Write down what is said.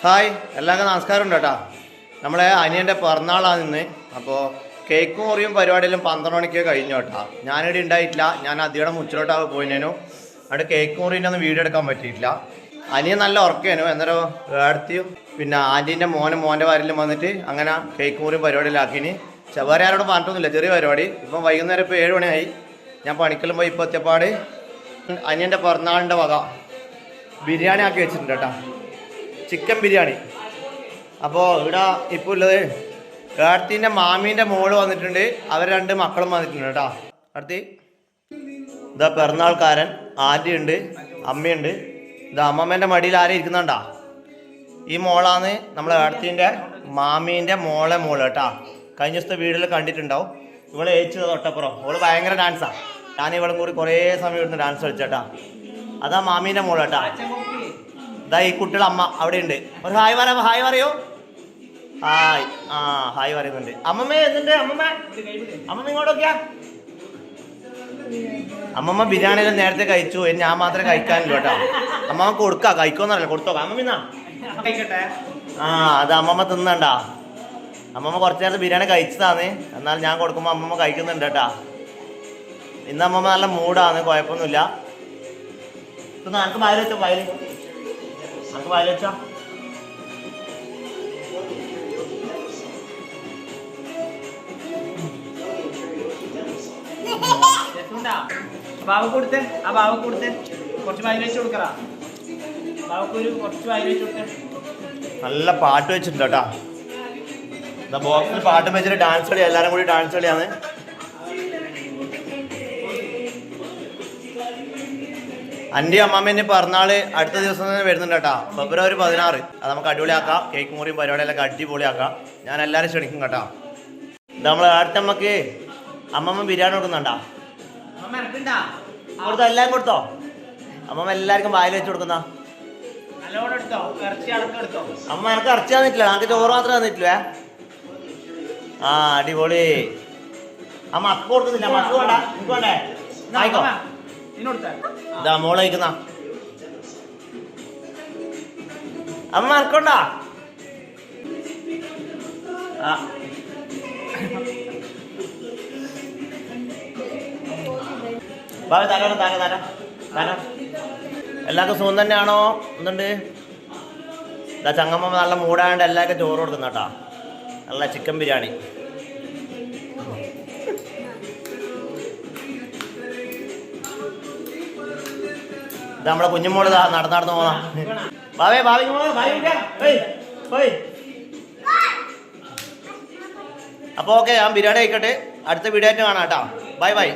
Hi എല്ലാവർക്കും നമസ്കാരം ഉണ്ട് കേട്ടോ. നമ്മളെ അനിയൻ്റെ പിറന്നാളാണ് ഇന്ന്. അപ്പോൾ കേക്കും മുറിയും പരിപാടിയെല്ലാം 12 മണിക്ക് കഴിഞ്ഞു കേട്ടോ. ഞാനിവിടെ ഉണ്ടായിട്ടില്ല, ഞാൻ അതിയുടെ മുച്ചിലോട്ടാണ് പോയിനേനു. അവിടെ കേക്ക് മുറിൻ്റെ ഒന്നും വീഡിയോ എടുക്കാൻ പറ്റിയിട്ടില്ല. അനിയൻ നല്ല ഉറക്കേനു. എന്നേരം ഏടത്തിയും പിന്നെ ആൻറ്റീൻ്റെ മോൻ്റെ വാരിലും വന്നിട്ട് അങ്ങനെ കേക്ക് മുറിയും പരിപാടിയിലാക്കിന്. വേറെ ആരോടും പറഞ്ഞിട്ടൊന്നുമില്ല, ചെറിയ പരിപാടി. ഇപ്പം വൈകുന്നേരം ഇപ്പോൾ 7 മണിയായി. ഞാൻ പണിക്കെല്ലാം പോയി ഇപ്പോൾ എത്തിയപ്പാട് അനിയൻ്റെ പിറന്നാളിൻ്റെ വക ബിരിയാണി ആക്കി വെച്ചിട്ടുണ്ട് കേട്ടോ, ചിക്കൻ ബിരിയാണി. അപ്പോൾ ഇവിടെ ഇപ്പോൾ ഉള്ളത് ഏടത്തിൻ്റെ മാമീൻ്റെ മോള് വന്നിട്ടുണ്ട്, അവർ 2 മക്കളും വന്നിട്ടുണ്ട് കേട്ടോ. അടുത്ത് ഇതാ പിറന്നാൾക്കാരൻ ആൻറ്റി ഉണ്ട്, അമ്മയുണ്ട്. ഇതാ അമ്മമ്മേൻ്റെ മടിയിൽ ആരും ഇരിക്കുന്നുണ്ടാ. ഈ മോളാണ് നമ്മളെ ഏടത്തിൻ്റെ മാമീൻ്റെ മോള് കേട്ടോ. കഴിഞ്ഞ ദിവസത്തെ വീട്ടിൽ കണ്ടിട്ടുണ്ടാവും. ഇവളെ ഏച്ചത് തൊട്ടപ്പുറം. അവള് ഭയങ്കര ഡാൻസാണ്. ഞാൻ ഇവളും കൂടി കുറേ സമയം ഇവിടുന്ന് ഡാൻസ് കളിച്ചേട്ടാ. അതാ മാമീൻ്റെ മോള് കേട്ടാ. ഇതാ ഈ കുട്ടികളെ അമ്മ അവിടെ ഉണ്ട്. ഒരു ഹായ് പറയോ? ഹായ്. ഹായ് പറയുന്നുണ്ട്. അമ്മമ്മ എന്തുണ്ട്? അമ്മമ്മ ഇങ്ങോട്ടൊക്കെയാ. അമ്മമ്മ ബിരിയാണിയെല്ലാം നേരത്തെ കഴിച്ചു, ഞാൻ മാത്രമേ കഴിക്കാനില്ല കേട്ടോ. അമ്മമ്മ കൊടുക്കാം, കഴിക്കോന്നറിയില്ല, കൊടുത്തോക്കാം. അമ്മമ്മ അത് അമ്മമ്മ തിന്നണ്ടാ. അമ്മമ്മ കുറച്ച് നേരത്തെ ബിരിയാണി കഴിച്ചതാണ്, എന്നാൽ ഞാൻ കൊടുക്കുമ്പോൾ അമ്മമ്മ കഴിക്കുന്നുണ്ട് കേട്ടാ. ഇന്ന് അമ്മമ്മ നല്ല മൂടാണ്, കുഴപ്പമൊന്നുമില്ല. ഇപ്പം എനിക്ക് വയൽ വെച്ചോ, നമുക്ക് വയൽ വെച്ചോ. ബാബു കൊടുത്തേ, കുറച്ച് വയൽ വെച്ച് കൊടുക്കറാ. ബാബുക്കൊരു കുറച്ച് വയൽ വെച്ച് കൊടുത്തേ. നല്ല പാട്ട് വെച്ചിട്ടുണ്ട് കേട്ടാ. ബോക്സിൽ പാട്ട് വെച്ചിട്ട് ഡാൻസ് കളി, എല്ലാവരും കൂടി ഡാൻസ് കളിയാണ്. എൻ്റെ അമ്മാമ്മേൻ്റെ പിറന്നാള് അടുത്ത ദിവസം തന്നെ വരുന്നുണ്ട് കേട്ടോ, ഫെബ്രുവരി 16. അത് നമുക്ക് അടിപൊളിയാക്കാം. കേക്ക് മുറിയും പരിപാടിയെല്ലാം അടിപൊളിയാക്കാം. ഞാൻ എല്ലാവരും ക്ഷണിക്കും കേട്ടോ. ഇത് നമ്മൾ അടുത്തമ്മക്ക് അമ്മമ്മ ബിരിയാണി കൊടുക്കുന്നുണ്ടാ. കൊടുത്തോ, എല്ലാവരും കൊടുത്തോ. അമ്മമ്മ എല്ലാവർക്കും വായിൽ വെച്ച് കൊടുക്കുന്ന. അമ്മ എനിക്ക് ഇറച്ചി തന്നിട്ടില്ല, എനിക്ക് ചോറ് മാത്രമേ തന്നിട്ടില്ലേ. അടിപൊളി. അമ്മ അക്ക് കൊടുക്കുന്നില്ല, മക്ക് വേണ്ട, എനിക്ക് വേണ്ടേ? ആയിക്കോ. ഇതാ മോള് കഴിക്കുന്ന. അമ്മ മറക്കണ്ട. എല്ലാവർക്കും സുഖം തന്നെയാണോ? എന്തുണ്ട്? ഇതാ ചങ്ങമ്മ നല്ല മൂടാണ്ട് എല്ലാവർക്കും ചോറ് കൊടുക്കുന്ന കേട്ടോ. നല്ല ചിക്കൻ ബിരിയാണി. ഇത് നമ്മളെ കുഞ്ഞുമോള് നടന്നു പോന്നാ. അപ്പോൾ ഓക്കെ, ഞാൻ ബിരിയാണി കഴിക്കട്ടെ. അടുത്ത വീഡിയോ ആയിട്ട് കാണാം കേട്ടോ. ബൈ.